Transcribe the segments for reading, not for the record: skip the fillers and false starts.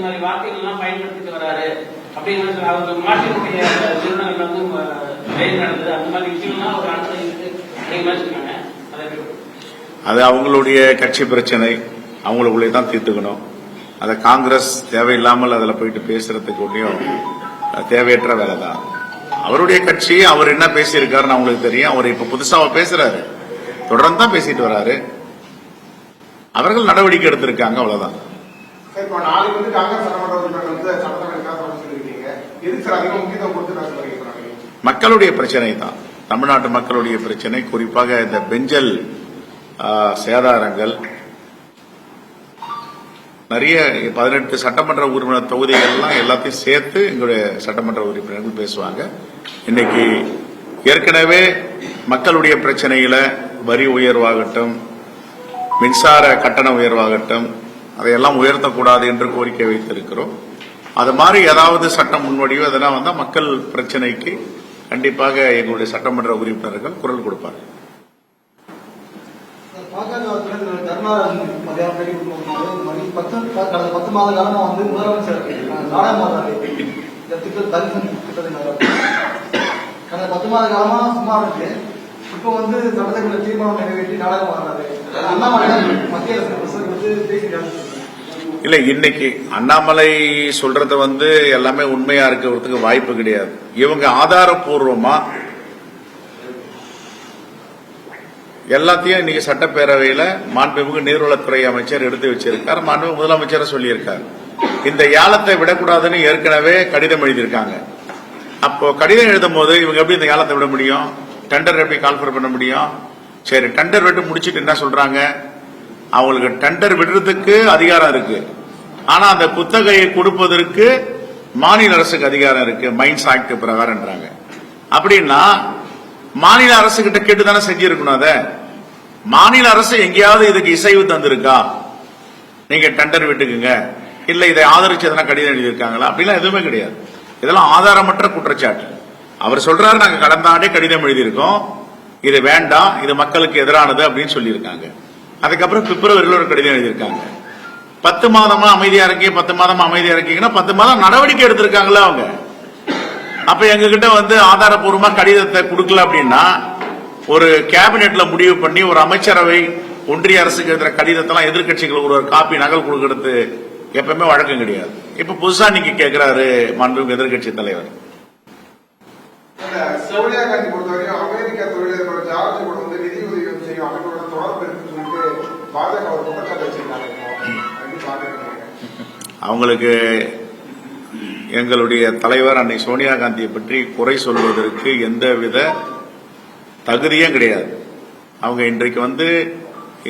மாதிரி வார்த்தைகள் எல்லாம் பயன்படுத்திட்டு வராரு அப்படின்னு அவங்க மாற்றினுடைய நிறுவனங்கள் வந்து நடந்தது அந்த மாதிரி விஷயம்லாம் ஒரு அனுமதி. அது அவங்களுடைய கட்சி பிரச்சனை, அவங்களுக்குள்ளே தான் தீர்த்துக்கணும். அதை காங்கிரஸ் தேவையில்லாமல் அதில் போயிட்டு பேசுறதுக்கு ஒன்றையும் தேவையற்ற வேலை தான். அவருடைய கட்சி அவர் என்ன பேசியிருக்காருன்னு அவங்களுக்கு தெரியும். அவர் இப்ப புதுசா பேசுறாரு, தொடர்ந்து தான் பேசிட்டு வராரு. அவர்கள் நடவடிக்கை எடுத்திருக்காங்க, அவ்வளவுதான். மக்களுடைய பிரச்சனை தான், தமிழ்நாட்டு மக்களுடைய பிரச்சனை. குறிப்பாக இந்த பெஞ்சல் சேதாரங்கள் நிறைய 18 சட்டமன்ற உறுப்பினர் தொகுதிகள்லாம் எல்லாத்தையும் சேர்த்து எங்களுடைய சட்டமன்ற உறுப்பினர்கள் பேசுவாங்க. இன்னைக்கு ஏற்கனவே மக்களுடைய பிரச்சனையில வரி உயர்வாகட்டும், மின்சார கட்டண உயர்வாகட்டும், அதையெல்லாம் உயர்த்தக்கூடாது என்று கோரிக்கை வைத்திருக்கிறோம். அது மாதிரி ஏதாவது சட்டம் முன்வடிவோ அதெல்லாம் வந்தால் மக்கள் பிரச்சனைக்கு கண்டிப்பாக எங்களுடைய சட்டமன்ற உறுப்பினர்கள் குரல் கொடுப்பார்கள். கடந்த 10 மாத காலமா வந்து முதலமைச்சர் நாடாளுமன்ற கடந்த 10 மாத காலமா சும்மா இருக்கு. இப்போ வந்து சட்டசபையில் தீர்மானம் நிறைவேற்றி நாடாளுமன்றாரு. அண்ணாமலை மத்திய அரசு வந்து பேசிட்டாங்க. இல்ல, இன்னைக்கு அண்ணாமலை சொல்றது வந்து எல்லாமே உண்மையா இருக்கிறதுக்கு வாய்ப்பு கிடையாது. இவங்க ஆதாரப்பூர்வமா எல்லாத்தையும் இன்னைக்கு சட்டப்பேரவையில மாண்புமிகு நீர்வளத்துறை அமைச்சர் எடுத்து வச்சிருக்கார், மாண்புமிகு முதலமைச்சர் சொல்லியிருக்கார். இந்த ஏலத்தை விடக்கூடாதுன்னு ஏற்கனவே கடிதம் எழுதியிருக்காங்க. அப்போ கடிதம் எழுதும் போது இவங்க எப்படி இந்த ஏலத்தை விட முடியும்? டெண்டர் எப்படி கால்ஃபர் பண்ண முடியும்? சரி, டெண்டர் விட்டு முடிச்சுட்டு என்ன சொல்றாங்க? அவங்களுக்கு டெண்டர் விடுறதுக்கு அதிகாரம் இருக்கு, ஆனா அந்த குத்தகையை கொடுப்பதற்கு மாநில அரசுக்கு அதிகாரம் இருக்கு, மைன்ஸ் ஆக்ட் பிரகாரம்ன்றாங்க. அப்படின்னா மாநில அரசு கிட்ட கேட்டுதானே செஞ்சிருக்கணும். அத மாநில அரசு எங்கேயாவது இதுக்கு இசைவு தந்திருக்கா? நீங்க டெண்டர் விட்டுக்குங்க, இல்ல இதை ஆதரிச்சு எதனா கடிதம் எழுதியிருக்காங்களா? அப்படிலாம் எதுவுமே கிடையாது. இதெல்லாம் ஆதாரமற்ற குற்றச்சாட்டு. அவர் சொல்றாரு, நாங்க கடந்த ஆண்டே கடிதம் எழுதியிருக்கோம், இது வேண்டாம், இது மக்களுக்கு எதிரானது அப்படின்னு சொல்லியிருக்காங்க. அதுக்கப்புறம் பிப்ரவரியில் ஒரு கடிதம் எழுதியிருக்காங்க. 10 மாதமா அமைதியா இருக்கீங்க, 10 மாதமா அமைதியா இருக்கீங்கன்னா 10 மாதம் நடவடிக்கை எடுத்திருக்காங்களா அவங்க? அப்ப எங்க கிட்ட வந்து ஆதாரப்பூர்வமா கடிதத்தை கொடுக்கல அப்படின்னா, ஒரு கேபினெட்ல முடிவு பண்ணி ஒரு அமைச்சரவை ஒன்றிய அரசுக்கு எதிர கடிதத்தெல்லாம் எதிர்கட்சிகள் ஒரு காப்பி நகல் கொடுக்கறது எப்பவுமே வழக்கம் கிடையாது. இப்ப புதுசா நீங்க கேட்கிறாரு மாண்புமிகு எதிர்கட்சி தலைவர். சோனியா காந்தி பொறுத்தவரைக்கும் அமெரிக்கா தொழிலதிபர் ஜார்ஜ் கூட வந்து நிதி உதவி செய்யும் அமைப்போட தொடர்பு இருக்குன்னு சொல்லிட்டு பாஜக ஒரு குற்றச்சாட்டு வச்சிருக்காங்க. அவங்களுக்கு எங்களுடைய தலைவர் அன்னை சோனியா காந்தியை பற்றி குறை சொல்வதற்கு எந்தவித தகுதியும் கிடையாது. அவங்க இன்றைக்கு வந்து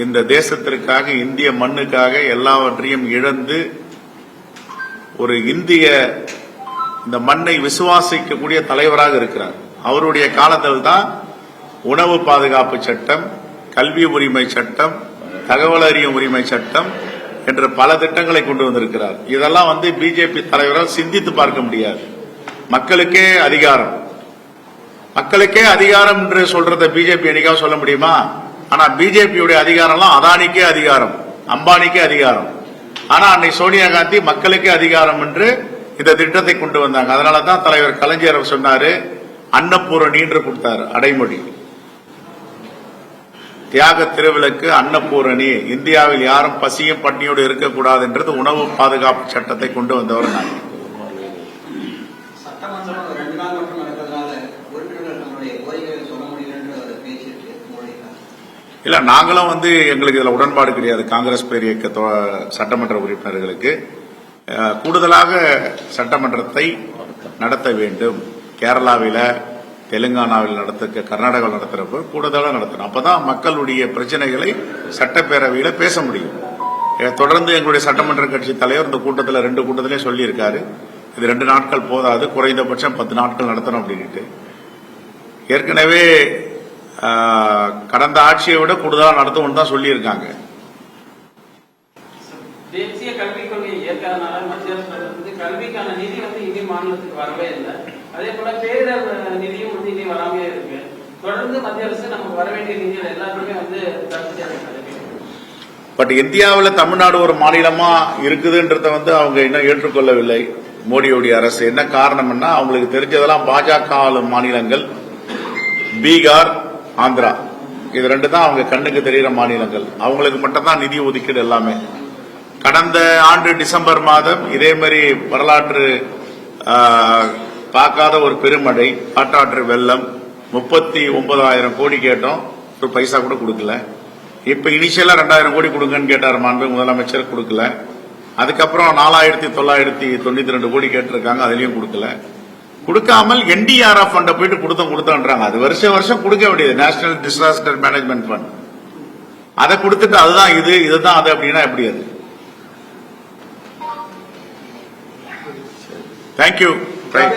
இந்த தேசத்திற்காக, இந்திய மண்ணுக்காக எல்லாவற்றையும் இழந்து ஒரு இந்திய இந்த மண்ணை விசுவாசிக்கக்கூடிய தலைவராக இருக்கிறார். அவருடைய காலத்தில் தான் உணவு பாதுகாப்பு சட்டம், கல்வி உரிமை சட்டம், தகவல் அறியும் உரிமை சட்டம் என்ற பல திட்டங்களை கொண்டு வந்திருக்கிறார். இதெல்லாம் வந்து பிஜேபி தலைவரால் சிந்தித்து பார்க்க முடியாது. மக்களுக்கே அதிகாரம், மக்களுக்கே அதிகாரம் என்று சொல்றத பிஜேபி என்னைக்காவது சொல்ல முடியுமா? ஆனா பிஜேபியுடைய அதிகாரம்லாம் அதானிக்கே அதிகாரம், அம்பானிக்கே அதிகாரம். ஆனா அன்னை சோனியா காந்தி மக்களுக்கே அதிகாரம் என்று இந்த திட்டத்தை கொண்டு வந்தாங்க. அதனாலதான் தலைவர் கலைஞர் சொன்னாரு, அன்னபூரணி என்று கொடுத்தாரு அடைமொழி. தியாக திருவிளக்கு அன்னபூரணி, இந்தியாவில் யாரும் பசியும் பட்டினியோடு இருக்கக்கூடாது என்றது உணவு பாதுகாப்பு சட்டத்தை கொண்டு வந்தவர் நான். இல்ல, நாங்களும் வந்து எங்களுக்கு இதுல உடன்பாடு கிடையாது. காங்கிரஸ் பேர் இயக்க சட்டமன்ற உறுப்பினர்களுக்கு கூடுதலாக சட்டமன்றத்தை நடத்த வேண்டும். கேரளாவில, தெலுங்கானாவில் நடத்த, கர்நாடகாவில் நடத்துறப்ப கூடுதலாக நடத்தணும். அப்பதான் மக்களுடைய பிரச்சனைகளை சட்டப்பேரவையில பேச முடியும். தொடர்ந்து எங்களுடைய சட்டமன்ற கட்சி தலைவர் இந்த கூட்டத்தில் 2 கூட்டத்திலே சொல்லியிருக்காரு, இது 2 நாட்கள் போதாது, குறைந்தபட்சம் 10 நாட்கள் நடத்தணும் அப்படின்ட்டு. ஏற்கனவே கடந்த ஆட்சியை விட கூடுதலாக நடத்தணும்னு தான் சொல்லியிருக்காங்க. தேசிய கல்விக் கொள்கையை ஏற்காதனால மத்திய அரசு கல்விக்கான நிதி வந்து இனி மாநிலத்துக்கு வரவே இல்லை. அதே போல பேரிடர் நிதியும் வந்து இனி வராமே இருக்கு. தொடர்ந்து மத்திய அரசு நமக்கு வர வேண்டிய நிதிகள் எல்லாருமே வந்து ரத்து செய்யப்பட்டது. பட் இந்தியாவில் தமிழ்நாடு ஒரு மாநிலமா இருக்குதுன்றத வந்து அவங்க இன்னும் ஏற்றுக்கொள்ளவில்லை. மோடியுடைய அரசு என்ன காரணம்னா, அவங்களுக்கு தெரிஞ்சதெல்லாம் பாஜக ஆளும் மாநிலங்கள் பீகார், ஆந்திரா, இது ரெண்டு தான் அவங்க கண்ணுக்கு தெரிகிற மாநிலங்கள். அவங்களுக்கு மட்டும்தான் நிதி ஒதுக்கீடு எல்லாமே. கடந்த ஆண்டு டிசம்பர் மாதம் இதே மாதிரி வரலாற்று பார்க்காத ஒரு பெருமழை, காட்டாற்று வெள்ளம், 39,000 கோடி கேட்டோம், ஒரு பைசா கூட கொடுக்கல. இப்ப இனிஷியலா 2,000 கோடி கொடுங்கன்னு கேட்டார் மாண்பு முதலமைச்சர், கொடுக்கல. அதுக்கப்புறம் 4,992 கோடி கேட்டிருக்காங்க, அதுலயும் கொடுக்கல. கொடுக்காமல் NDRF ஃபண்ட போயிட்டு கொடுத்தோன்றாங்க. அது வருஷம் கொடுக்க வேண்டியது நேஷனல் டிசாஸ்டர் மேனேஜ்மெண்ட் ஃபண்ட். அதை கொடுத்துட்டு அதுதான் இதுதான் அது அப்படின்னா எப்படி அது? தேங்க்யூ. சார்